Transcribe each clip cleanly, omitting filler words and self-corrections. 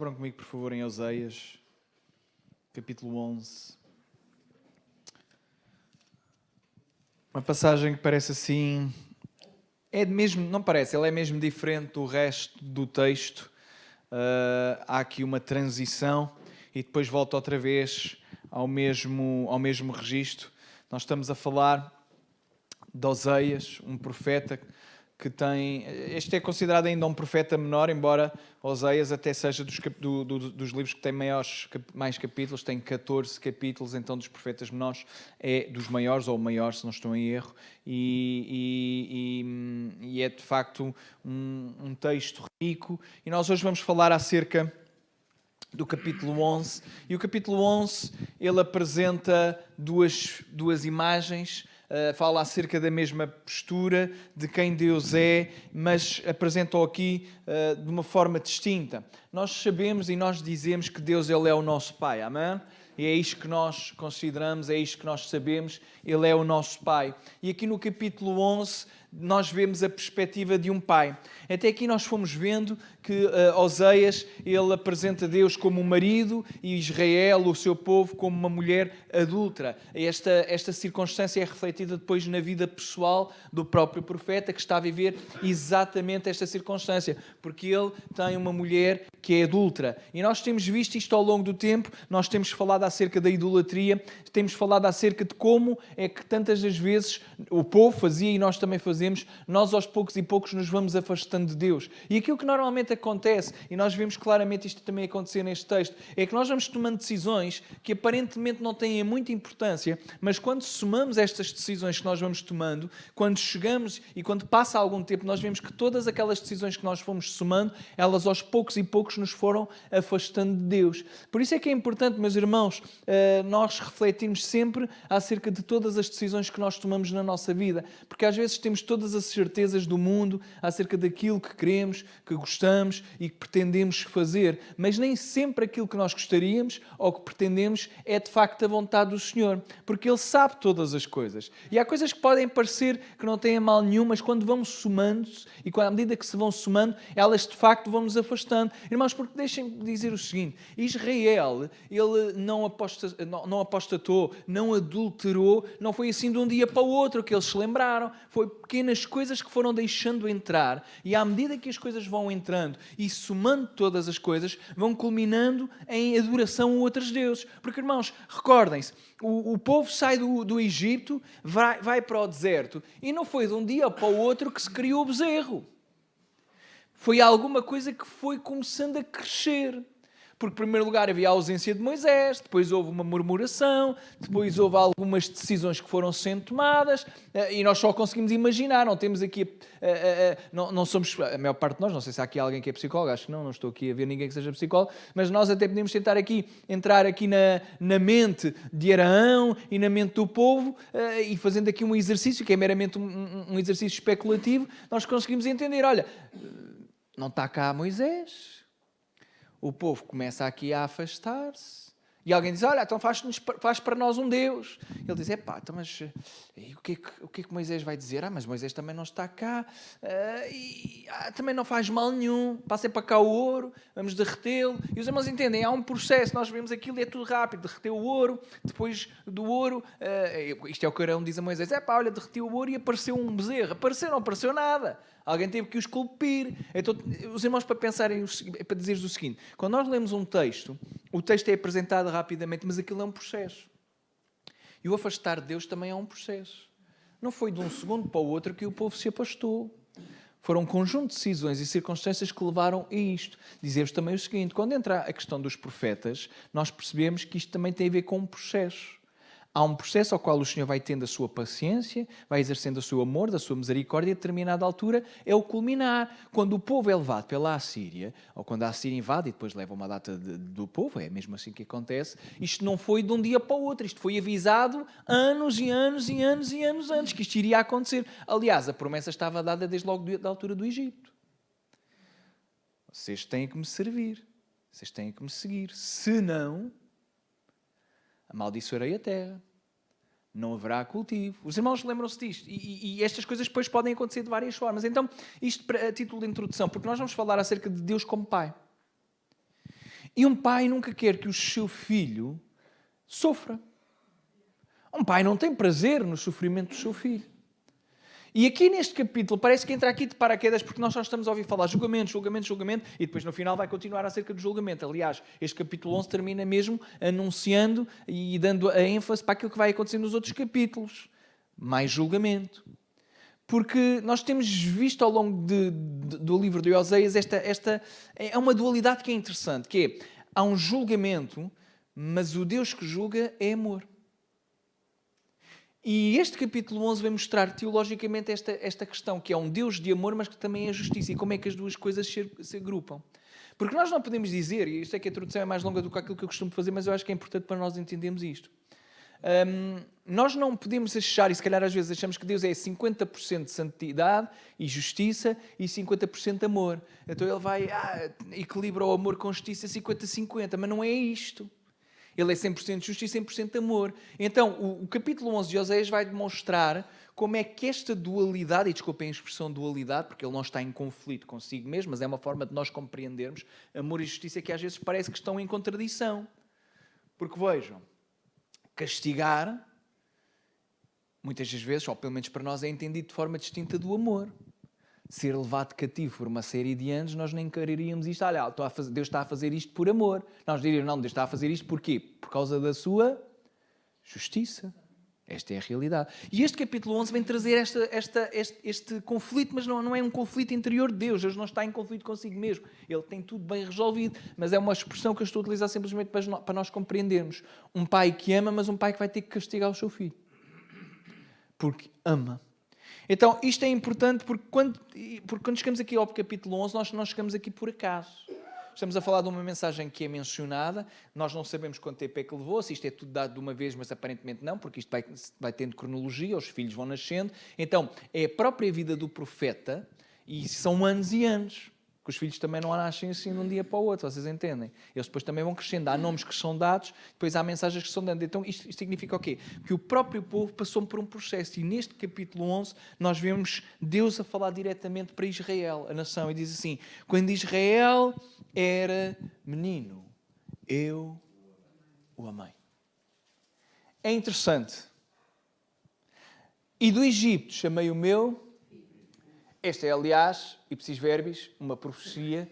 Abram comigo, por favor, em Oseias, capítulo 11. Uma passagem que parece assim... não parece, ela é mesmo diferente do resto do texto. Há aqui uma transição e depois volta outra vez ao mesmo registro. Nós estamos a falar de Oseias, um profeta que tem... Este é considerado ainda um profeta menor, embora Oseias até seja dos livros que têm mais capítulos, tem 14 capítulos, então dos profetas menores é dos maiores, ou o maior, se não estou em erro, e é de facto um texto rico. E nós hoje vamos falar acerca do capítulo 11, e o capítulo 11 ele apresenta duas imagens. Fala acerca da mesma postura, de quem Deus é, mas apresenta-o aqui de uma forma distinta. Nós sabemos e nós dizemos que Deus ele é o nosso Pai, amém? E é isto que nós consideramos, é isto que nós sabemos, Ele é o nosso Pai. E aqui no capítulo 11 nós vemos a perspectiva de um pai. Até aqui nós fomos vendo que Oseias, ele apresenta Deus como um marido e Israel, o seu povo, como uma mulher adúltera. Esta circunstância é refletida depois na vida pessoal do próprio profeta, que está a viver exatamente esta circunstância, porque ele tem uma mulher que é adúltera. E nós temos visto isto ao longo do tempo, nós temos falado acerca da idolatria, temos falado acerca de como é que tantas das vezes o povo fazia e nós também fazemos, nós aos poucos e poucos nos vamos afastando de Deus. E aquilo que normalmente acontece, e nós vemos claramente isto também acontecer neste texto, é que nós vamos tomando decisões que aparentemente não têm muita importância, mas quando somamos estas decisões que nós vamos tomando, quando chegamos e quando passa algum tempo, nós vemos que todas aquelas decisões que nós fomos somando, elas aos poucos e poucos nos foram afastando de Deus. Por isso é que é importante, meus irmãos, nós refletirmos sempre acerca de todas as decisões que nós tomamos na nossa vida, porque às vezes temos todas as certezas do mundo acerca daquilo que queremos, que gostamos e que pretendemos fazer, mas nem sempre aquilo que nós gostaríamos ou que pretendemos é de facto a vontade do Senhor, porque Ele sabe todas as coisas. E há coisas que podem parecer que não têm mal nenhum, mas quando vão somando-se e à medida que se vão somando, elas de facto vão nos afastando. Irmãos, porque deixem-me dizer o seguinte, Israel, ele não apostatou, não adulterou, não foi assim de um dia para o outro que eles se lembraram, foi pequenas coisas que foram deixando entrar, e à medida que as coisas vão entrando e somando todas as coisas, vão culminando em adoração a outros deuses. Porque, irmãos, recordem-se, o povo sai do Egito, vai para o deserto, e não foi de um dia para o outro que se criou o bezerro. Foi alguma coisa que foi começando a crescer. Porque, em primeiro lugar, havia a ausência de Moisés, depois houve uma murmuração, depois houve algumas decisões que foram sendo tomadas, e nós só conseguimos imaginar, não temos aqui, não somos, a maior parte de nós, não sei se há aqui alguém que é psicólogo, acho que não estou aqui a ver ninguém que seja psicólogo, mas nós até podemos tentar entrar aqui na mente de Araão e na mente do povo, e fazendo aqui um exercício, que é meramente um exercício especulativo, nós conseguimos entender, olha, não está cá Moisés. O povo começa aqui a afastar-se. E alguém diz, olha, então faz para nós um Deus. Ele diz, então, mas o que é que Moisés vai dizer? Mas Moisés também não está cá. Também não faz mal nenhum. Passem para cá o ouro, vamos derretê-lo. E os irmãos entendem, há um processo. Nós vemos aquilo e é tudo rápido. Derreteu o ouro, depois do ouro... isto é o que Arão diz a Moisés. Olha, derreteu o ouro e apareceu um bezerro. Apareceu, não apareceu nada. Alguém teve que o esculpir. Então, os irmãos, para pensarem, para dizer-vos o seguinte, quando nós lemos um texto, o texto é apresentado rapidamente, mas aquilo é um processo. E o afastar de Deus também é um processo. Não foi de um segundo para o outro que o povo se afastou. Foram um conjunto de decisões e circunstâncias que levaram a isto. Dizer-vos também o seguinte, quando entra a questão dos profetas, nós percebemos que isto também tem a ver com um processo. Há um processo ao qual o Senhor vai tendo a sua paciência, vai exercendo o seu amor, da sua misericórdia, e a determinada altura é o culminar. Quando o povo é levado pela Assíria, ou quando a Assíria invade e depois leva uma data do povo, é mesmo assim que acontece, isto não foi de um dia para o outro, isto foi avisado anos e anos e anos e anos antes que isto iria acontecer. Aliás, a promessa estava dada desde logo da altura do Egito. Vocês têm que me servir, vocês têm que me seguir, senão... amaldiçoarei a terra, não haverá cultivo. Os irmãos lembram-se disto, e estas coisas depois podem acontecer de várias formas. Então, isto a título de introdução, porque nós vamos falar acerca de Deus como Pai. E um pai nunca quer que o seu filho sofra. Um pai não tem prazer no sofrimento do seu filho. E aqui neste capítulo parece que entra aqui de paraquedas porque nós só estamos a ouvir falar julgamento, julgamento, julgamento e depois no final vai continuar acerca do julgamento. Aliás, este capítulo 11 termina mesmo anunciando e dando a ênfase para aquilo que vai acontecer nos outros capítulos. Mais julgamento. Porque nós temos visto ao longo do livro de Oséias esta é uma dualidade que é interessante, que é, há um julgamento, mas o Deus que julga é amor. E este capítulo 11 vai mostrar teologicamente esta questão, que é um Deus de amor, mas que também é justiça, e como é que as duas coisas se agrupam. Porque nós não podemos dizer, e eu sei que a introdução é mais longa do que aquilo que eu costumo fazer, mas eu acho que é importante para nós entendermos isto. Nós não podemos achar, e se calhar às vezes achamos que Deus é 50% santidade e justiça e 50% amor. Então ele vai, equilibra o amor com justiça 50-50, mas não é isto. Ele é 100% justo e 100% amor. Então, o capítulo 11 de Oséias vai demonstrar como é que esta dualidade, e desculpem a expressão dualidade, porque ele não está em conflito consigo mesmo, mas é uma forma de nós compreendermos amor e justiça que às vezes parece que estão em contradição. Porque vejam, castigar, muitas das vezes, ou pelo menos para nós, é entendido de forma distinta do amor. Ser levado cativo por uma série de anos, nós nem quereríamos isto. Olha, Deus está a fazer isto por amor. Nós diríamos, não, Deus está a fazer isto por quê? Por causa da sua justiça. Esta é a realidade. E este capítulo 11 vem trazer este conflito, mas não é um conflito interior de Deus. Deus não está em conflito consigo mesmo. Ele tem tudo bem resolvido. Mas é uma expressão que eu estou a utilizar simplesmente para nós compreendermos. Um pai que ama, mas um pai que vai ter que castigar o seu filho. Porque ama. Então, isto é importante porque quando chegamos aqui ao capítulo 11, nós não chegamos aqui por acaso. Estamos a falar de uma mensagem que é mencionada, nós não sabemos quanto tempo é que levou, se isto é tudo dado de uma vez, mas aparentemente não, porque isto vai tendo cronologia, os filhos vão nascendo. Então, é a própria vida do profeta, e são anos e anos, que os filhos também não nascem assim de um dia para o outro, vocês entendem? Eles depois também vão crescendo, há nomes que são dados, depois há mensagens que são dadas. Então isto significa o quê? Que o próprio povo passou por um processo, e neste capítulo 11 nós vemos Deus a falar diretamente para Israel, a nação, e diz assim, quando Israel era menino, eu o amei. É interessante. E do Egito chamei o meu. Este é, aliás, ipsis verbis, uma profecia,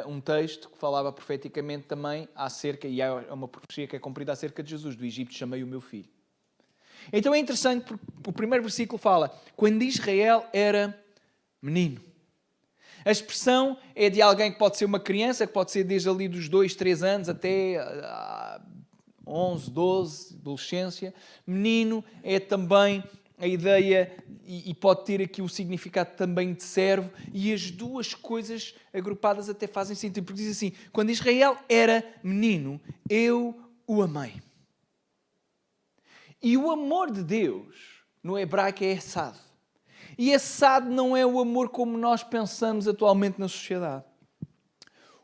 um texto que falava profeticamente também acerca, e é uma profecia que é cumprida acerca de Jesus, do Egito chamei o meu filho. Então é interessante porque o primeiro versículo fala, quando Israel era menino. A expressão é de alguém que pode ser uma criança, que pode ser desde ali dos 2, 3 anos até 11, 12, adolescência. Menino é também a ideia, e pode ter aqui o significado também de servo, e as duas coisas agrupadas até fazem sentido, porque diz assim, quando Israel era menino, eu o amei. E o amor de Deus, no hebraico, é essad. E essad não é o amor como nós pensamos atualmente na sociedade.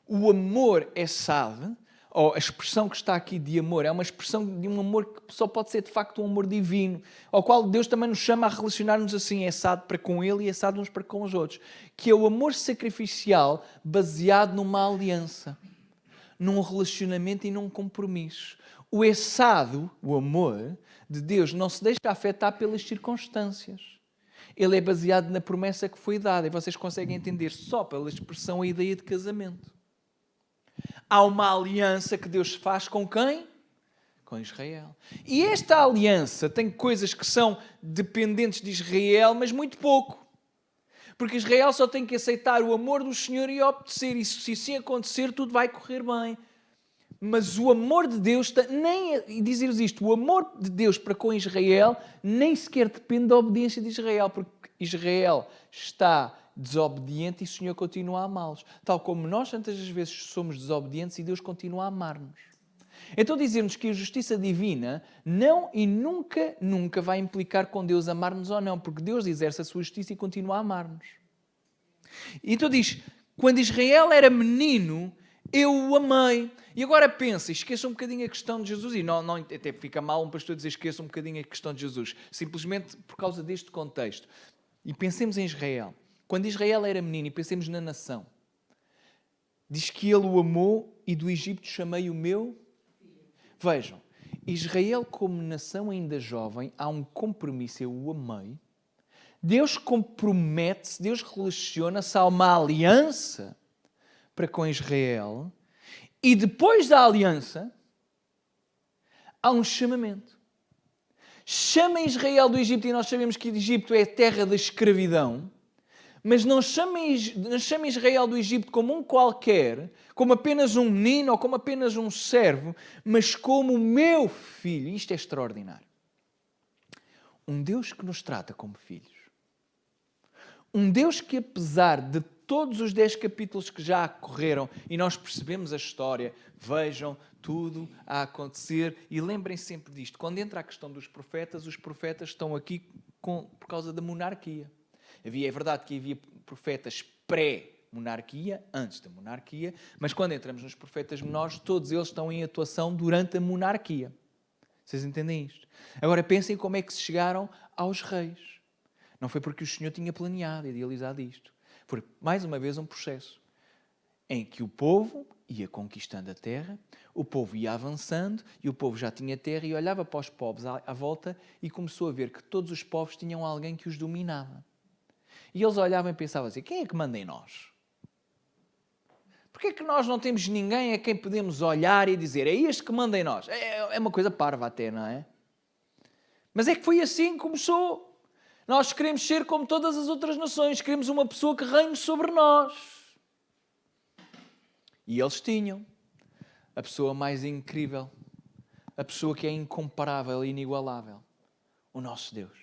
O amor essad, ou a expressão que está aqui de amor, é uma expressão de um amor que só pode ser de facto um amor divino, ao qual Deus também nos chama a relacionar-nos assim, essad para com Ele e essad uns para com os outros, que é o amor sacrificial baseado numa aliança, num relacionamento e num compromisso. O essado, o amor de Deus, não se deixa afetar pelas circunstâncias. Ele é baseado na promessa que foi dada, e vocês conseguem entender só pela expressão a ideia de casamento. Há uma aliança que Deus faz com quem? Com Israel. E esta aliança tem coisas que são dependentes de Israel, mas muito pouco. Porque Israel só tem que aceitar o amor do Senhor e obedecer. E se assim acontecer, tudo vai correr bem. Mas o amor de Deus, e dizer-vos isto, o amor de Deus para com Israel nem sequer depende da obediência de Israel, porque Israel está desobediente e o Senhor continua a amá-los. Tal como nós tantas vezes somos desobedientes e Deus continua a amar-nos. Então dizer-nos que a justiça divina não e nunca, nunca vai implicar com Deus amar-nos ou não, porque Deus exerce a sua justiça e continua a amar-nos. Então diz, quando Israel era menino, eu o amei. E agora pensa, esqueça um bocadinho a questão de Jesus, e não até fica mal um pastor dizer esqueça um bocadinho a questão de Jesus, simplesmente por causa deste contexto. E pensemos em Israel. Quando Israel era menino, e pensemos na nação. Diz que ele o amou e do Egito chamei o meu. Vejam, Israel como nação ainda jovem, há um compromisso, eu o amei. Deus compromete-se, Deus relaciona-se a uma aliança para com Israel. E depois da aliança, há um chamamento. Chama Israel do Egito, e nós sabemos que o Egito é a terra da escravidão, mas não chama Israel do Egito como um qualquer, como apenas um menino ou como apenas um servo, mas como o meu filho. Isto é extraordinário. Um Deus que nos trata como filhos. Um Deus que, apesar de todos os 10 capítulos que já correram, e nós percebemos a história, vejam tudo a acontecer, e lembrem sempre disto, quando entra a questão dos profetas, os profetas estão aqui por causa da monarquia. É verdade que havia profetas pré-monarquia, antes da monarquia, mas quando entramos nos profetas menores, todos eles estão em atuação durante a monarquia. Vocês entendem isto? Agora pensem como é que se chegaram aos reis. Não foi porque o Senhor tinha planeado, idealizado isto. Foi, mais uma vez, um processo em que o povo ia conquistando a terra, o povo ia avançando e o povo já tinha terra e olhava para os povos à volta e começou a ver que todos os povos tinham alguém que os dominava. E eles olhavam e pensavam assim, quem é que manda em nós? Porquê é que nós não temos ninguém a quem podemos olhar e dizer, é este que manda em nós? É uma coisa parva até, não é? Mas é que foi assim que começou. Nós queremos ser como todas as outras nações, queremos uma pessoa que reine sobre nós. E eles tinham a pessoa mais incrível, a pessoa que é incomparável e inigualável, o nosso Deus.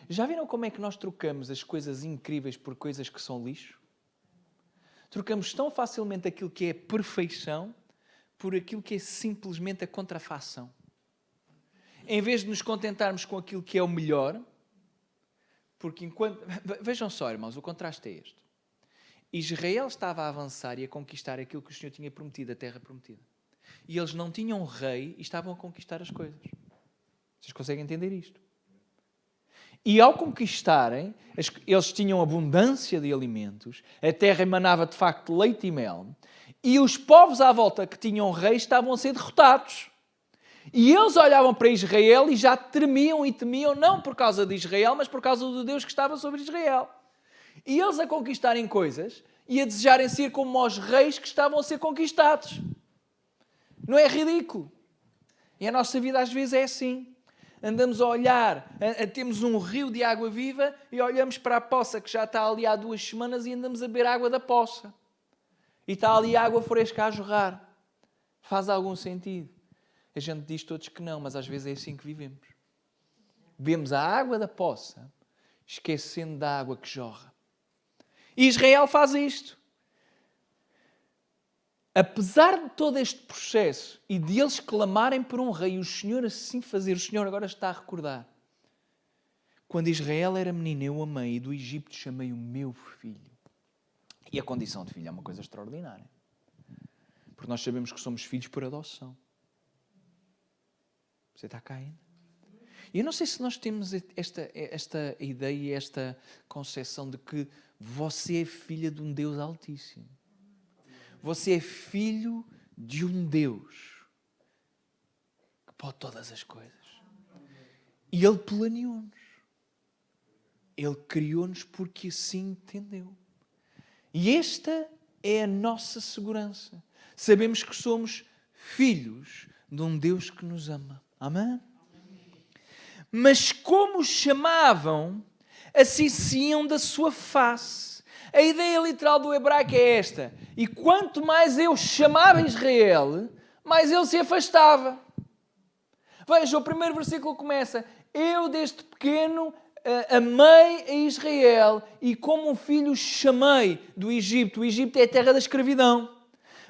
Já viram como é que nós trocamos as coisas incríveis por coisas que são lixo? Trocamos tão facilmente aquilo que é perfeição por aquilo que é simplesmente a contrafação. Em vez de nos contentarmos com aquilo que é o melhor, porque enquanto... Vejam só, irmãos, o contraste é este. Israel estava a avançar e a conquistar aquilo que o Senhor tinha prometido, a terra prometida. E eles não tinham rei e estavam a conquistar as coisas. Vocês conseguem entender isto? E ao conquistarem, eles tinham abundância de alimentos, a terra emanava de facto leite e mel, e os povos à volta que tinham reis estavam a ser derrotados. E eles olhavam para Israel e já tremiam e temiam, não por causa de Israel, mas por causa do Deus que estava sobre Israel. E eles a conquistarem coisas e a desejarem ser como os reis que estavam a ser conquistados. Não é ridículo? E a nossa vida às vezes é assim. Andamos a olhar, temos um rio de água viva e olhamos para a poça que já está ali há 2 semanas e andamos a beber água da poça. E está ali água fresca a jorrar. Faz algum sentido? A gente diz todos que não, mas às vezes é assim que vivemos. Bebemos a água da poça, esquecendo da água que jorra. E Israel faz isto. Apesar de todo este processo e de eles clamarem por um rei, o Senhor assim fazer, o Senhor agora está a recordar. Quando Israel era menino, eu amei e do Egito chamei o meu filho. E a condição de filho é uma coisa extraordinária. Porque nós sabemos que somos filhos por adoção. Você está cá ainda? E eu não sei se nós temos esta ideia e esta concepção de que você é filha de um Deus Altíssimo. Você é filho de um Deus que pode todas as coisas. E Ele planeou-nos. Ele criou-nos porque assim entendeu. E esta é a nossa segurança. Sabemos que somos filhos de um Deus que nos ama. Amém? Mas como chamavam, assim se iam da sua face. A ideia literal do hebraico é esta. E quanto mais eu chamava Israel, mais ele se afastava. Veja, o primeiro versículo começa: eu desde pequeno amei a Israel e como um filho chamei do Egito. O Egito é a terra da escravidão.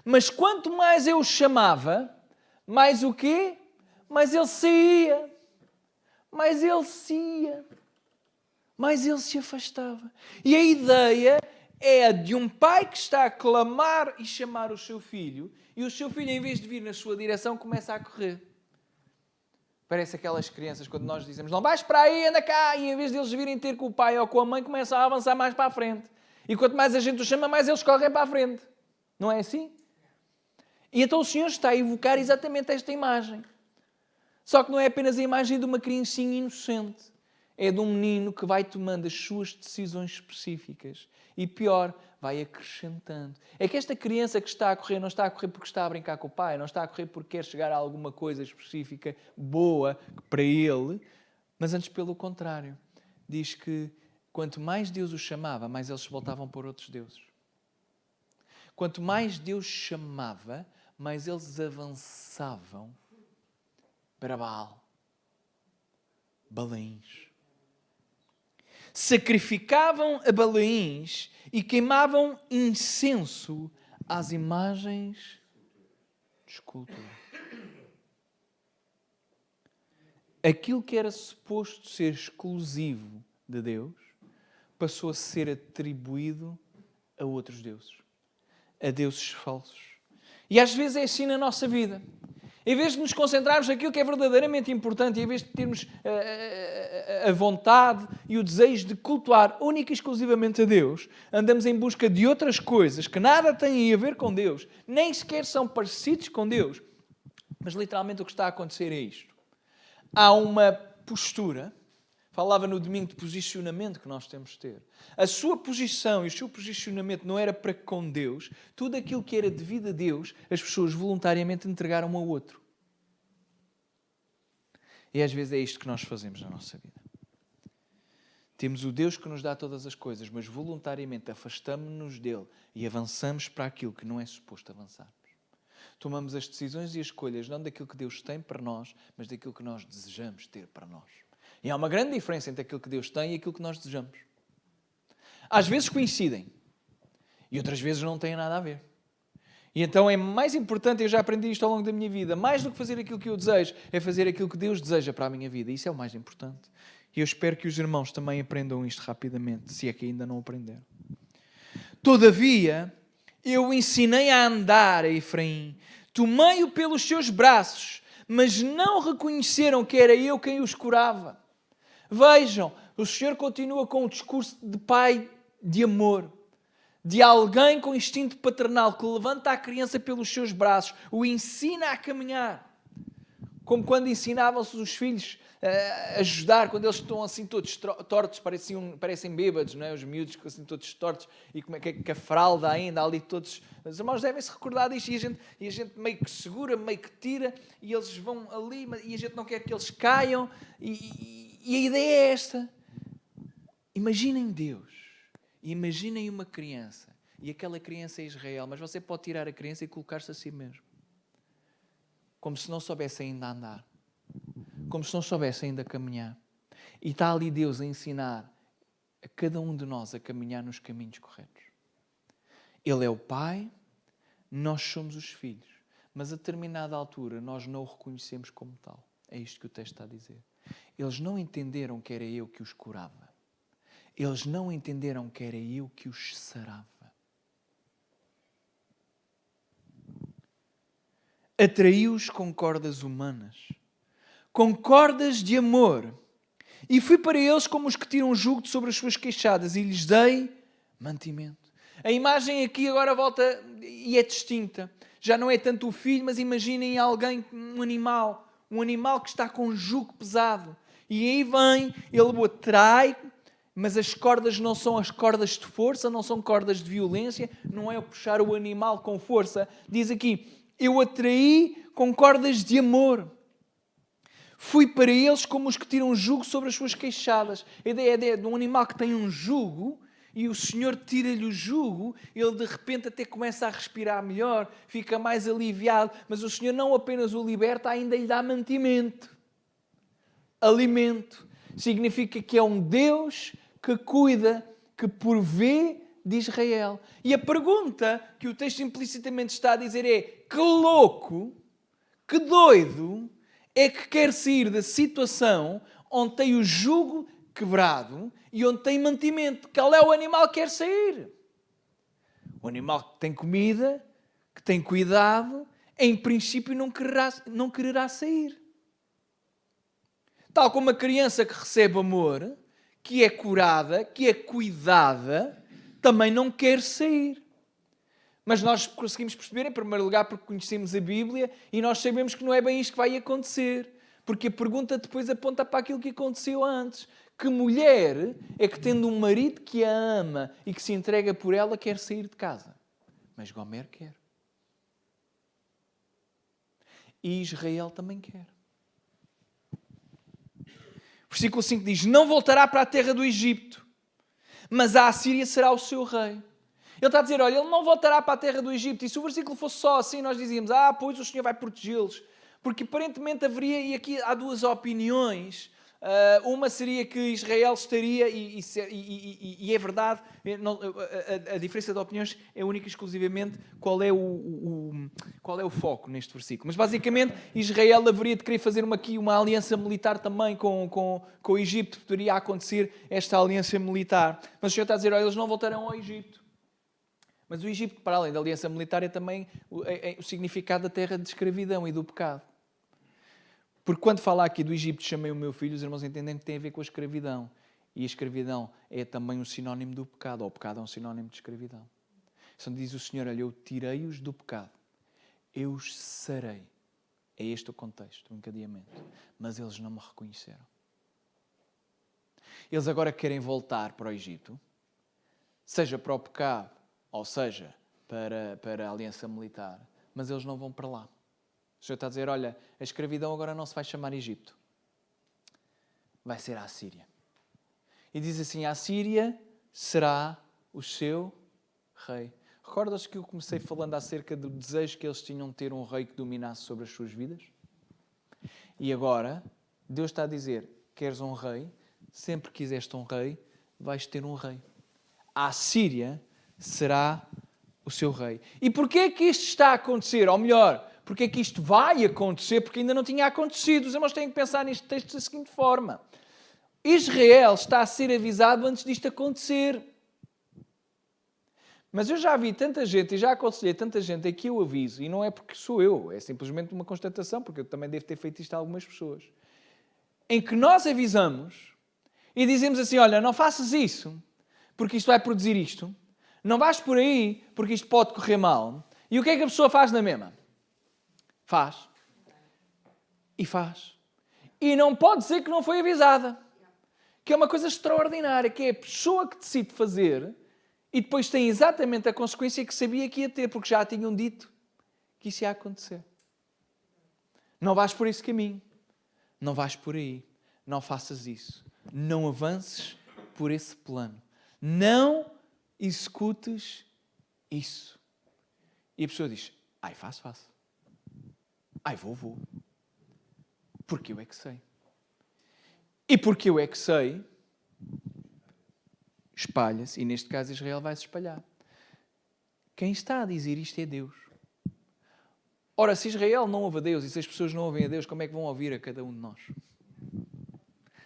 Mas quanto mais eu chamava, mais o quê? Mais ele saía. Mais ele se ia. Mais ele se afastava. E a ideia é a de um pai que está a clamar e chamar o seu filho, e o seu filho, em vez de vir na sua direção, começa a correr. Parece aquelas crianças, quando nós dizemos, não vais para aí, anda cá, e em vez de eles virem ter com o pai ou com a mãe, começam a avançar mais para a frente. E quanto mais a gente os chama, mais eles correm para a frente. Não é assim? E então o Senhor está a evocar exatamente esta imagem. Só que não é apenas a imagem de uma criancinha inocente. É de um menino que vai tomando as suas decisões específicas. E pior, vai acrescentando. É que esta criança que está a correr, não está a correr porque está a brincar com o pai, não está a correr porque quer chegar a alguma coisa específica, boa, para ele, mas antes pelo contrário. Diz que quanto mais Deus os chamava, mais eles se voltavam por outros deuses. Quanto mais Deus chamava, mais eles avançavam para Baal, Balaíns. Sacrificavam a Balaíns e queimavam incenso às imagens de escultura. Aquilo que era suposto ser exclusivo de Deus passou a ser atribuído a outros deuses, a deuses falsos. E às vezes é assim na nossa vida. Em vez de nos concentrarmos naquilo que é verdadeiramente importante, e em vez de termos a vontade e o desejo de cultuar única e exclusivamente a Deus, andamos em busca de outras coisas que nada têm a ver com Deus, nem sequer são parecidos com Deus. Mas literalmente o que está a acontecer é isto. Há uma postura, falava no domingo de posicionamento que nós temos de ter. A sua posição e o seu posicionamento não era para com Deus. Tudo aquilo que era devido a Deus, as pessoas voluntariamente entregaram a outro. E às vezes é isto que nós fazemos na nossa vida. Temos o Deus que nos dá todas as coisas, mas voluntariamente afastamos-nos dele e avançamos para aquilo que não é suposto avançarmos. Tomamos as decisões e as escolhas não daquilo que Deus tem para nós, mas daquilo que nós desejamos ter para nós. E há uma grande diferença entre aquilo que Deus tem e aquilo que nós desejamos. Às vezes coincidem e outras vezes não têm nada a ver. E então é mais importante, eu já aprendi isto ao longo da minha vida, mais do que fazer aquilo que eu desejo, é fazer aquilo que Deus deseja para a minha vida. Isso é o mais importante. E eu espero que os irmãos também aprendam isto rapidamente, se é que ainda não aprenderam. Todavia, eu ensinei a andar a Efraim, tomei-o pelos seus braços, mas não reconheceram que era eu quem os curava. Vejam, o Senhor continua com o discurso de pai de amor, de alguém com instinto paternal que levanta a criança pelos seus braços, o ensina a caminhar. Como quando ensinavam-se os filhos a ajudar, quando eles estão assim todos tortos, parecem bêbados, não é? Os miúdos assim todos tortos, e como é que a fralda ainda, ali todos... Os irmãos devem se recordar disto, e a gente meio que segura, meio que tira, e eles vão ali, e a gente não quer que eles caiam, e a ideia é esta. Imaginem Deus, e imaginem uma criança, e aquela criança é Israel, mas você pode tirar a criança e colocar-se a si mesmo. Como se não soubesse ainda andar. Como se não soubesse ainda caminhar. E está ali Deus a ensinar a cada um de nós a caminhar nos caminhos corretos. Ele é o Pai, nós somos os filhos. Mas a determinada altura nós não o reconhecemos como tal. É isto que o texto está a dizer. Eles não entenderam que era eu que os curava. Eles não entenderam que era eu que os sarava. Atraiu-os com cordas humanas, com cordas de amor, e fui para eles como os que tiram jugo de sobre as suas queixadas, e lhes dei mantimento. A imagem aqui agora volta e é distinta. Já não é tanto o filho, mas imaginem alguém, um animal que está com um jugo pesado. E aí vem, ele o atrai, mas as cordas não são as cordas de força, não são cordas de violência, não é o puxar o animal com força. Diz aqui, eu atraí com cordas de amor. Fui para eles como os que tiram jugo sobre as suas queixadas. A ideia é de um animal que tem um jugo e o Senhor tira-lhe o jugo, ele de repente até começa a respirar melhor, fica mais aliviado, mas o Senhor não apenas o liberta, ainda lhe dá mantimento. Alimento. Significa que é um Deus que cuida, que provê de Israel. E a pergunta que o texto implicitamente está a dizer é: que louco, que doido é que quer sair da situação onde tem o jugo quebrado e onde tem mantimento? Qual é o animal que quer sair? O animal que tem comida, que tem cuidado, em princípio não quererá sair. Tal como a criança que recebe amor, que é curada, que é cuidada, também não quer sair. Mas nós conseguimos perceber, em primeiro lugar, porque conhecemos a Bíblia e nós sabemos que não é bem isto que vai acontecer. Porque a pergunta depois aponta para aquilo que aconteceu antes. Que mulher é que, tendo um marido que a ama e que se entrega por ela, quer sair de casa? Mas Gomer quer. E Israel também quer. Versículo 5 diz: não voltará para a terra do Egito, mas a Assíria será o seu rei. Ele está a dizer, olha, ele não voltará para a terra do Egito. E se o versículo fosse só assim, nós dizíamos, pois o Senhor vai protegê-los. Porque aparentemente haveria, e aqui há duas opiniões. Uma seria que Israel estaria, e é verdade, a diferença de opiniões é única e exclusivamente qual é o foco neste versículo. Mas basicamente Israel haveria de querer fazer uma aliança militar também com o Egito. Poderia acontecer esta aliança militar. Mas o Senhor está a dizer, olha, eles não voltarão ao Egito. Mas o Egito, para além da aliança militar, é também o significado da terra de escravidão e do pecado. Porque quando fala aqui do Egito, chamei o meu filho, os irmãos entendem que tem a ver com a escravidão. E a escravidão é também um sinónimo do pecado, ou o pecado é um sinónimo de escravidão. Então diz o Senhor, olha, eu tirei-os do pecado, eu os sarei. É este o contexto, o encadeamento. Mas eles não me reconheceram. Eles agora querem voltar para o Egito, seja para o pecado, ou seja, para a aliança militar, mas eles não vão para lá. O Senhor está a dizer, olha, a escravidão agora não se vai chamar Egito. Vai ser a Assíria. E diz assim, a Assíria será o seu rei. Recordas que eu comecei falando acerca do desejo que eles tinham de ter um rei que dominasse sobre as suas vidas? E agora, Deus está a dizer, queres um rei? Sempre que quiseste um rei, vais ter um rei. A Assíria será o seu rei. E porquê é que isto está a acontecer? Ou melhor, porquê é que isto vai acontecer? Porque ainda não tinha acontecido. Os irmãos têm que pensar neste texto da seguinte forma. Israel está a ser avisado antes disto acontecer. Mas eu já vi tanta gente e já aconselhei tanta gente a que eu aviso, e não é porque sou eu, é simplesmente uma constatação, porque eu também devo ter feito isto a algumas pessoas, em que nós avisamos e dizemos assim, olha, não faças isso, porque isto vai produzir isto. Não vais por aí, porque isto pode correr mal. E o que é que a pessoa faz na mesma? Faz. E faz. E não pode dizer que não foi avisada. Que é uma coisa extraordinária, que é a pessoa que decide fazer e depois tem exatamente a consequência que sabia que ia ter, porque já tinham dito que isso ia acontecer. Não vais por esse caminho. Não vais por aí. Não faças isso. Não avances por esse plano. Não executes isso. E a pessoa diz, faço. Vou. Porque eu é que sei. E porque eu é que sei, espalha-se. E neste caso Israel vai se espalhar. Quem está a dizer isto é Deus. Ora, se Israel não ouve a Deus e se as pessoas não ouvem a Deus, como é que vão ouvir a cada um de nós?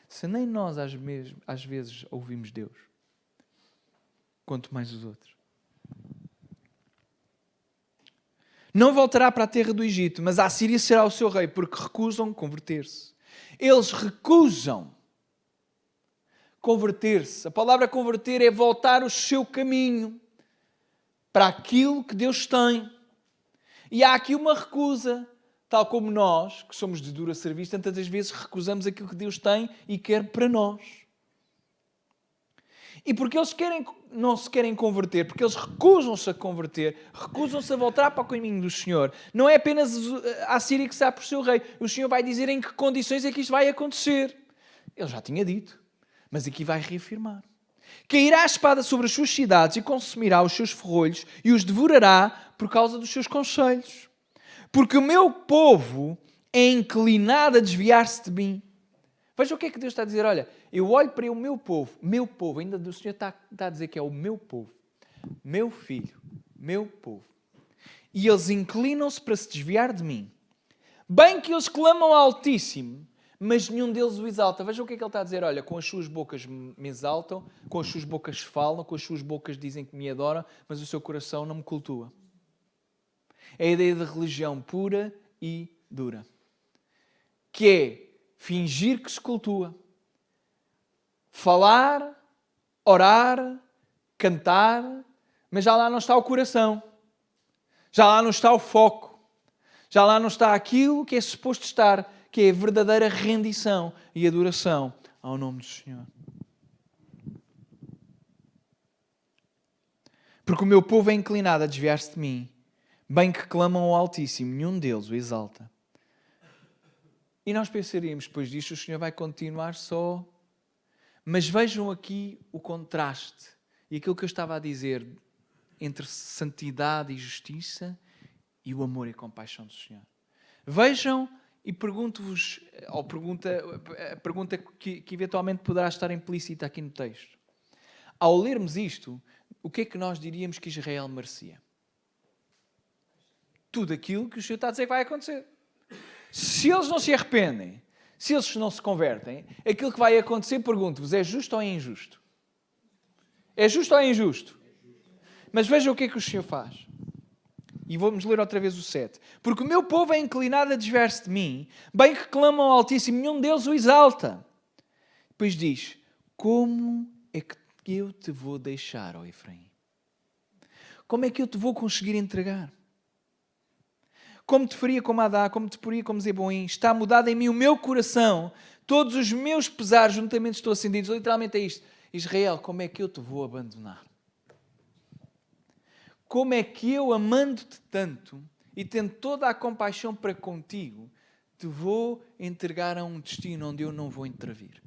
Se nem nós às vezes ouvimos Deus, quanto mais os outros. Não voltará para a terra do Egito, mas a Assíria será o seu rei, porque recusam converter-se. Eles recusam converter-se. A palavra converter é voltar o seu caminho para aquilo que Deus tem. E há aqui uma recusa, tal como nós, que somos de dura serviço, tantas vezes recusamos aquilo que Deus tem e quer para nós. E porque eles não se querem converter, porque eles recusam-se a converter, recusam-se a voltar para o caminho do Senhor. Não é apenas a Assíria que será por seu rei. O Senhor vai dizer em que condições é que isto vai acontecer. Ele já tinha dito, mas aqui vai reafirmar. Cairá a espada sobre as suas cidades e consumirá os seus ferrolhos e os devorará por causa dos seus conselhos. Porque o meu povo é inclinado a desviar-se de mim. Veja o que é que Deus está a dizer. Olha, eu olho para o meu povo, ainda o Senhor está a dizer que é o meu povo, meu filho, meu povo. E eles inclinam-se para se desviar de mim. Bem que eles clamam ao Altíssimo, mas nenhum deles o exalta. Veja o que é que ele está a dizer. Olha, com as suas bocas me exaltam, com as suas bocas falam, com as suas bocas dizem que me adoram, mas o seu coração não me cultua. É a ideia de religião pura e dura. Que é fingir que se cultua. Falar, orar, cantar, mas já lá não está o coração. Já lá não está o foco. Já lá não está aquilo que é suposto estar, que é a verdadeira rendição e adoração ao nome do Senhor. Porque o meu povo é inclinado a desviar-se de mim, bem que clamam ao Altíssimo, nenhum deles o exalta. E nós pensaríamos, depois disto, o Senhor vai continuar só. Mas vejam aqui o contraste e aquilo que eu estava a dizer entre santidade e justiça e o amor e compaixão do Senhor. Vejam e pergunto-vos, ou a pergunta que eventualmente poderá estar implícita aqui no texto. Ao lermos isto, o que é que nós diríamos que Israel merecia? Tudo aquilo que o Senhor está a dizer que vai acontecer. Se eles não se arrependem, se eles não se convertem, aquilo que vai acontecer, pergunto-vos, é justo ou é injusto? É justo ou é injusto? Mas vejam o que é que o Senhor faz. E vamos ler outra vez o 7. Porque o meu povo é inclinado a desviar-se de mim, bem que clamam ao Altíssimo, nenhum deles o exalta. Depois diz, como é que eu te vou deixar, ó Efraim? Como é que eu te vou conseguir entregar? Como te faria como Adá, como te poria como Zeboim, está mudado em mim o meu coração, todos os meus pesares juntamente estão acendidos. Literalmente é isto. Israel, como é que eu te vou abandonar? Como é que eu, amando-te tanto e tendo toda a compaixão para contigo, te vou entregar a um destino onde eu não vou intervir?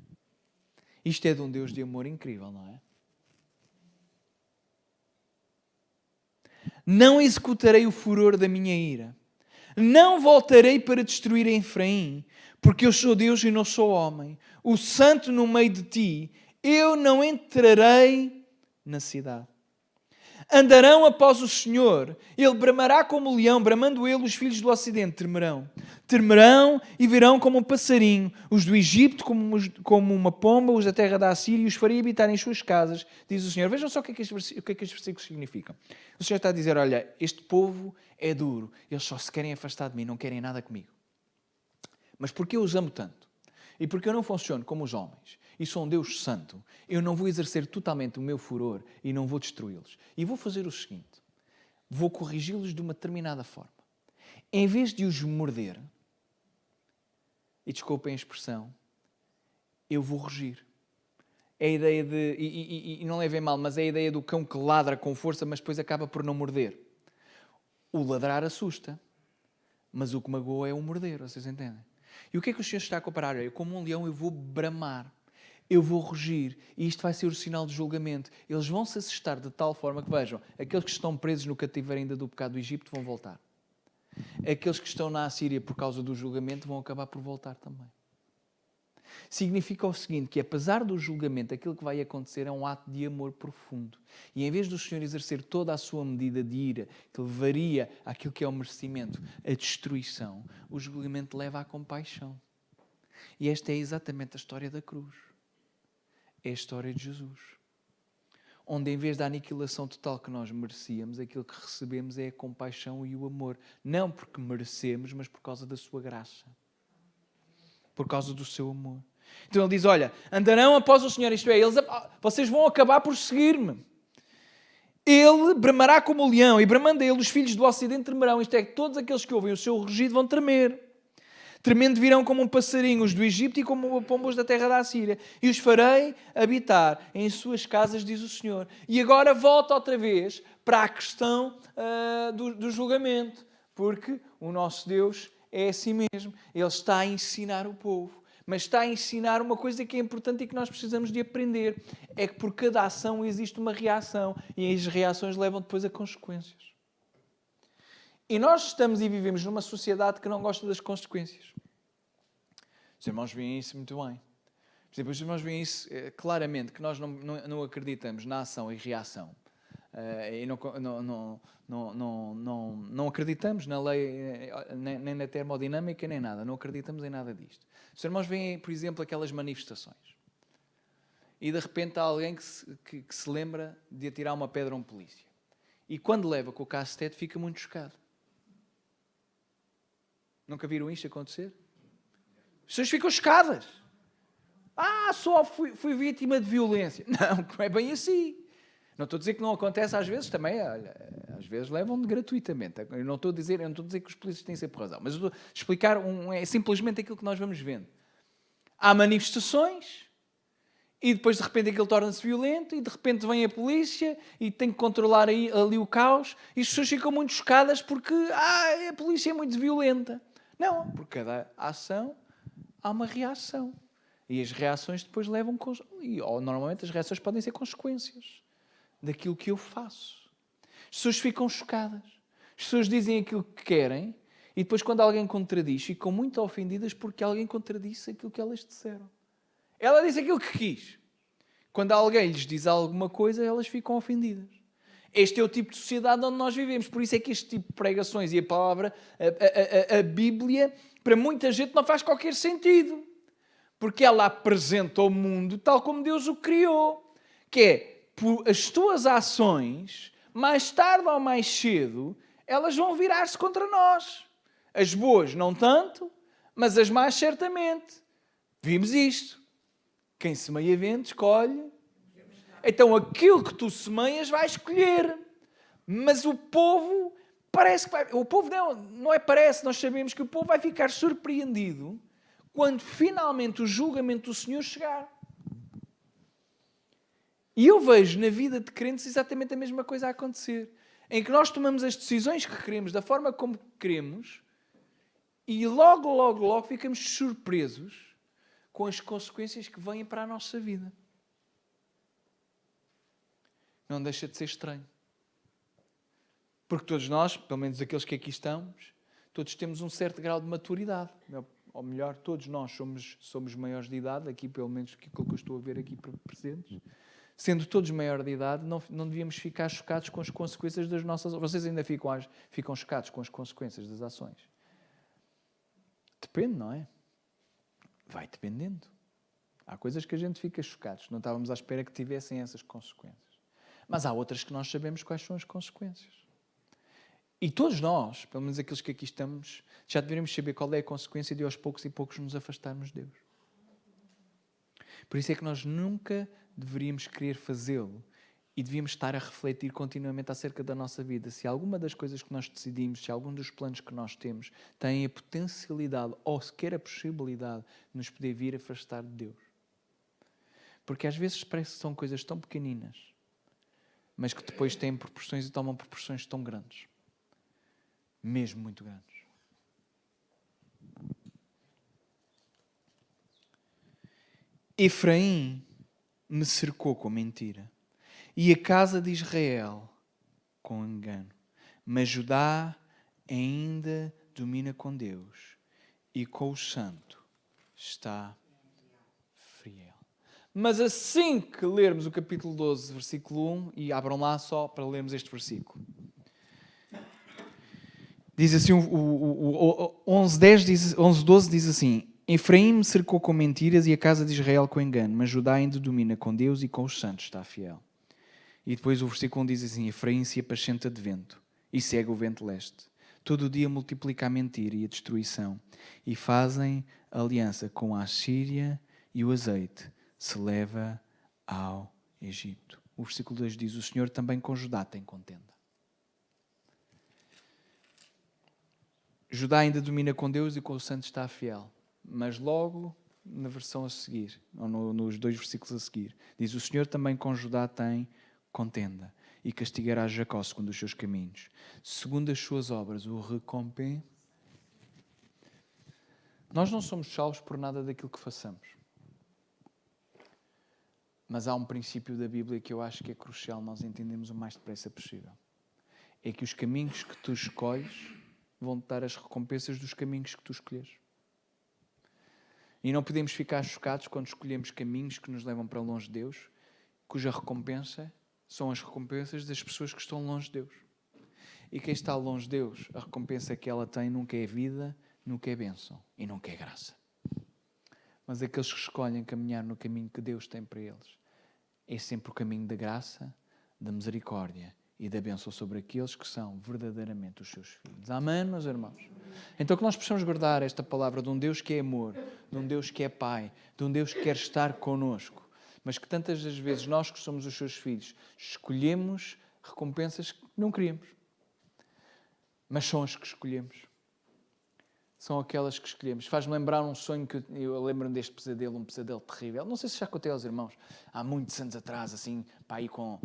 Isto é de um Deus de amor incrível, não é? Não executarei o furor da minha ira. Não voltarei para destruir Efraim, porque eu sou Deus e não sou homem. O santo no meio de ti, eu não entrarei na cidade. Andarão após o Senhor, ele bramará como o leão, bramando ele, os filhos do ocidente temerão. Temerão e virão como um passarinho, os do Egito como uma pomba, os da terra da Assíria, e os farei habitar em suas casas, diz o Senhor. Vejam só o que é que estes versículos significam. O Senhor está a dizer, olha, este povo é duro, eles só se querem afastar de mim, não querem nada comigo. Mas porque eu os amo tanto, e porque eu não funciono como os homens, e sou um Deus santo, eu não vou exercer totalmente o meu furor e não vou destruí-los. E vou fazer o seguinte, vou corrigi-los de uma determinada forma. Em vez de os morder, e desculpem a expressão, eu vou rugir. É a ideia de, e não levem mal, mas é a ideia do cão que ladra com força, mas depois acaba por não morder. O ladrar assusta, mas o que magoa é o morder, vocês entendem? E o que é que o Senhor está a comparar? Eu, como um leão, eu vou bramar, eu vou rugir, e isto vai ser o sinal de julgamento. Eles vão se assustar de tal forma que, vejam, aqueles que estão presos no cativeiro ainda do pecado do Egito vão voltar. Aqueles que estão na Assíria por causa do julgamento vão acabar por voltar também. Significa o seguinte, que apesar do julgamento, aquilo que vai acontecer é um ato de amor profundo. E em vez do Senhor exercer toda a sua medida de ira, que levaria àquilo que é o merecimento, a destruição, o julgamento leva à compaixão. E esta é exatamente a história da cruz. É a história de Jesus. Onde em vez da aniquilação total que nós merecíamos, aquilo que recebemos é a compaixão e o amor. Não porque merecemos, mas por causa da sua graça. Por causa do seu amor. Então ele diz, olha, andarão após o Senhor, isto é, vocês vão acabar por seguir-me. Ele bramará como o leão, e bramando ele, os filhos do ocidente tremerão, isto é, que todos aqueles que ouvem o seu rugido vão tremer. Tremendo virão como um passarinho, os do Egito e como pombos da terra da Assíria. E os farei habitar em suas casas, diz o Senhor. E agora volta outra vez para a questão do julgamento. Porque o nosso Deus é assim mesmo. Ele está a ensinar o povo. Mas está a ensinar uma coisa que é importante e que nós precisamos de aprender. É que por cada ação existe uma reação. E as reações levam depois a consequências. E nós estamos e vivemos numa sociedade que não gosta das consequências. Os irmãos veem isso muito bem. Por exemplo, os irmãos veem isso claramente, que nós não acreditamos na ação e reação. E não acreditamos na lei, nem na termodinâmica, nem nada. Não acreditamos em nada disto. Os irmãos veem, por exemplo, aquelas manifestações. E de repente há alguém que se lembra de atirar uma pedra a um polícia. E quando leva com o cacetete fica muito chocado. Nunca viram isto acontecer? As pessoas ficam chocadas. Só fui vítima de violência. Não é bem assim. Não estou a dizer que não acontece às vezes também. Olha, às Às vezes levam gratuitamente. Eu não estou a dizer que os polícias têm sempre razão, mas eu estou a explicar é simplesmente aquilo que nós vamos vendo. Há manifestações e depois de repente aquilo torna-se violento e de repente vem a polícia e tem que controlar ali o caos e as pessoas ficam muito chocadas porque a polícia é muito violenta. Não, por cada ação há uma reação. E as reações depois levam... Ou normalmente as reações podem ser consequências daquilo que eu faço. As pessoas ficam chocadas. As pessoas dizem aquilo que querem e depois quando alguém contradiz ficam muito ofendidas porque alguém contradisse aquilo que elas disseram. Ela disse aquilo que quis. Quando alguém lhes diz alguma coisa, elas ficam ofendidas. Este é o tipo de sociedade onde nós vivemos. Por isso é que este tipo de pregações e a palavra, a Bíblia, para muita gente não faz qualquer sentido. Porque ela apresenta o mundo tal como Deus o criou. Que é, por as tuas ações, mais tarde ou mais cedo, elas vão virar-se contra nós. As boas não tanto, mas as más certamente. Vimos isto. Quem semeia vento, escolhe. Então aquilo que tu semeias vai escolher. Mas o povo parece que vai... O povo não é parece, nós sabemos que o povo vai ficar surpreendido quando finalmente o julgamento do Senhor chegar. E eu vejo na vida de crentes exatamente a mesma coisa a acontecer. Em que nós tomamos as decisões que queremos, da forma como queremos, e logo ficamos surpresos com as consequências que vêm para a nossa vida. Não deixa de ser estranho. Porque todos nós, pelo menos aqueles que aqui estamos, todos temos um certo grau de maturidade. Ou melhor, todos nós somos maiores de idade, aqui pelo menos aquilo que eu estou a ver aqui presentes. Sendo todos maiores de idade, não devíamos ficar chocados com as consequências das nossas... Vocês ainda ficam chocados com as consequências das ações? Depende, não é? Vai dependendo. Há coisas que a gente fica chocados. Não estávamos à espera que tivessem essas consequências. Mas há outras que nós sabemos quais são as consequências. E todos nós, pelo menos aqueles que aqui estamos, já deveríamos saber qual é a consequência de aos poucos e poucos nos afastarmos de Deus. Por isso é que nós nunca deveríamos querer fazê-lo e devíamos estar a refletir continuamente acerca da nossa vida. Se alguma das coisas que nós decidimos, se algum dos planos que nós temos tem a potencialidade ou sequer a possibilidade de nos poder vir afastar de Deus. Porque às vezes parece que são coisas tão pequeninas, mas que depois têm proporções e tomam proporções tão grandes. Mesmo muito grandes. Efraim me cercou com mentira e a casa de Israel com engano. Mas Judá ainda domina com Deus e com o santo está fiel. Mas assim que lermos o capítulo 12, versículo 1, e abram lá só para lermos este versículo. Diz assim, o 11:12 diz assim: Efraim me cercou com mentiras e a casa de Israel com engano, mas Judá ainda domina com Deus e com os santos está fiel. E depois o versículo 1 diz assim: Efraim se apascenta de vento e segue o vento leste. Todo o dia multiplica a mentira e a destruição e fazem aliança com a Assíria e o azeite se leva ao Egito. O versículo 2 diz: O Senhor também com Judá tem contenda. Judá ainda domina com Deus e com o santo está fiel. Mas logo na versão a seguir, ou nos 2 versículos a seguir, diz: O Senhor também com Judá tem contenda e castigará Jacó segundo os seus caminhos. Segundo as suas obras o recompensa. Nós não somos salvos por nada daquilo que façamos. Mas há um princípio da Bíblia que eu acho que é crucial nós entendermos o mais depressa possível. É que os caminhos que tu escolhes vão-te dar as recompensas dos caminhos que tu escolheres. E não podemos ficar chocados quando escolhemos caminhos que nos levam para longe de Deus, cuja recompensa são as recompensas das pessoas que estão longe de Deus. E quem está longe de Deus, a recompensa que ela tem nunca é vida, nunca é bênção e nunca é graça. Mas aqueles que escolhem caminhar no caminho que Deus tem para eles, é sempre o caminho da graça, da misericórdia e da bênção sobre aqueles que são verdadeiramente os seus filhos. Amém, meus irmãos? Então que nós possamos guardar esta palavra de um Deus que é amor, de um Deus que é Pai, de um Deus que quer estar connosco, mas que tantas das vezes nós que somos os seus filhos escolhemos recompensas que não queríamos. mas são as que escolhemos. São aquelas que escolhemos. Faz-me lembrar um sonho que eu lembro-me deste pesadelo, um pesadelo terrível. Não sei se já contei aos irmãos. Há muitos anos atrás, assim, para aí com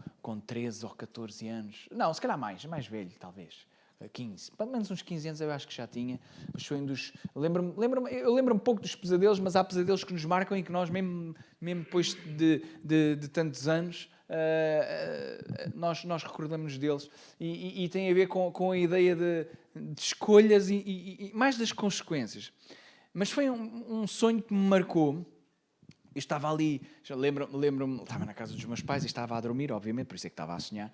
13 ou 14 anos. Não, se calhar mais velho, talvez. 15. Pelo menos uns 15 anos eu acho que já tinha. O sonho dos... Eu lembro-me pouco dos pesadelos, mas há pesadelos que nos marcam e que nós, mesmo depois de tantos anos, nós recordamos deles. E tem a ver com a ideia de escolhas e mais das consequências. Mas foi um sonho que me marcou. Eu estava ali, lembro-me, estava na casa dos meus pais e estava a dormir, obviamente, por isso é que estava a sonhar.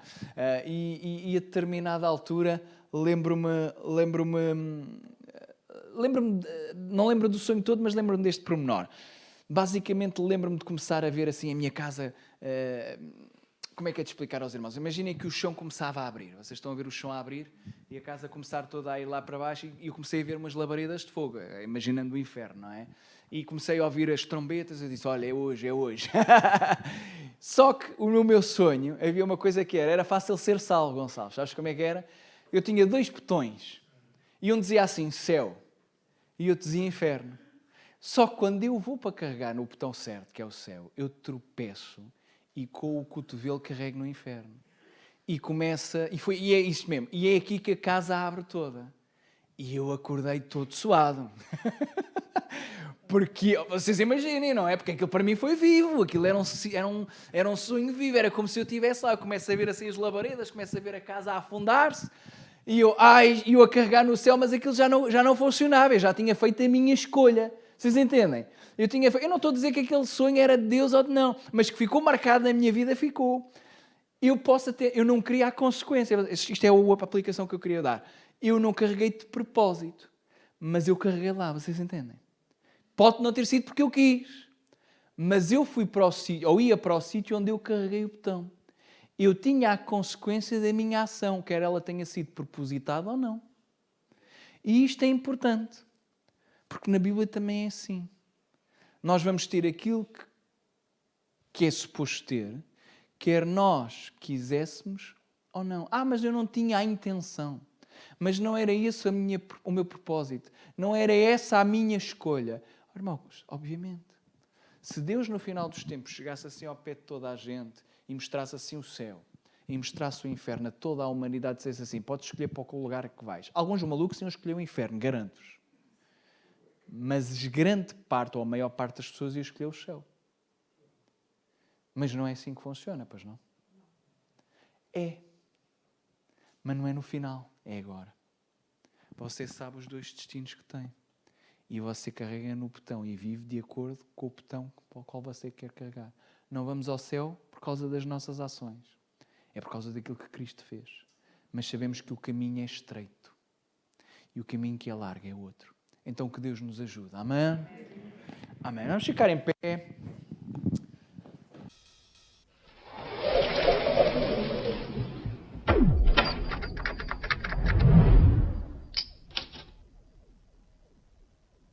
E a determinada altura, lembro-me, não lembro do sonho todo, mas lembro-me deste pormenor. Basicamente, lembro-me de começar a ver assim a minha casa. Como é que é de explicar aos irmãos? Imaginem que o chão começava a abrir. Vocês estão a ver o chão a abrir e a casa começar toda a ir lá para baixo e eu comecei a ver umas labaredas de fogo, imaginando o inferno, não é? E comecei a ouvir as trombetas e disse, olha, é hoje, é hoje. Só que no meu sonho havia uma coisa que era fácil ser salvo, Gonçalo. Sabes como é que era? Eu tinha 2 botões e um dizia assim, céu, e outro dizia inferno. Só que quando eu vou para carregar no botão certo, que é o céu, eu tropeço e com o cotovelo carrego no inferno. E começa, e é isto mesmo, e é aqui que a casa abre toda. E eu acordei todo suado. Porque, vocês imaginem, não é? Porque aquilo para mim foi vivo, aquilo era um sonho vivo, era como se eu estivesse lá, eu começo a ver assim as labaredas, começo a ver a casa a afundar-se, e eu a carregar no céu, mas aquilo já não funcionava, eu já tinha feito a minha escolha. Vocês entendem? Eu não estou a dizer que aquele sonho era de Deus ou de não, mas que ficou marcado na minha vida, ficou. Eu não queria a consequência. Isto é a aplicação que eu queria dar. Eu não carreguei de propósito, mas eu carreguei lá, vocês entendem? Pode não ter sido porque eu quis, mas eu fui para o sítio, ou ia para o sítio onde eu carreguei o botão. Eu tinha a consequência da minha ação, quer ela tenha sido propositada ou não. E isto é importante, porque na Bíblia também é assim. Nós vamos ter aquilo que é suposto ter, quer nós quiséssemos ou não. Mas eu não tinha a intenção. Mas não era esse o meu propósito. Não era essa a minha escolha. Irmãos, obviamente, se Deus no final dos tempos chegasse assim ao pé de toda a gente e mostrasse assim o céu, e mostrasse o inferno a toda a humanidade, dissesse assim, podes escolher para qual lugar que vais. Alguns malucos iam escolher o inferno, garanto-vos. Mas grande parte, ou a maior parte das pessoas ia escolher o céu. Mas não é assim que funciona, pois não? É. Mas não é no final, é agora. Você sabe os 2 destinos que tem. E você carrega no botão e vive de acordo com o botão para o qual você quer carregar. Não vamos ao céu por causa das nossas ações. É por causa daquilo que Cristo fez. Mas sabemos que o caminho é estreito. E o caminho que é largo é outro. Então que Deus nos ajude. Amém? Amém. Vamos ficar em pé.